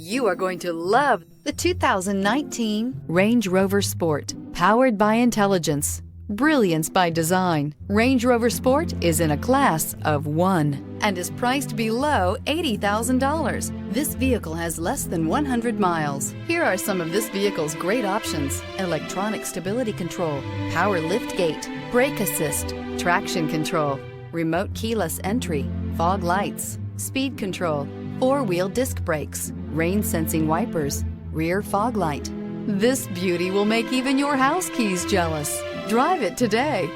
You are going to love the 2019 Range Rover Sport. Powered by intelligence, brilliance by design, Range Rover Sport is in a class of one and is priced below $80,000. This vehicle has less than 100 miles. Here are some of this vehicle's great options: electronic stability control, power lift gate, brake assist, traction control, remote keyless entry, fog lights, speed control, four-wheel disc brakes, rain sensing wipers, rear fog light. This beauty will make even your house keys jealous. Drive it today.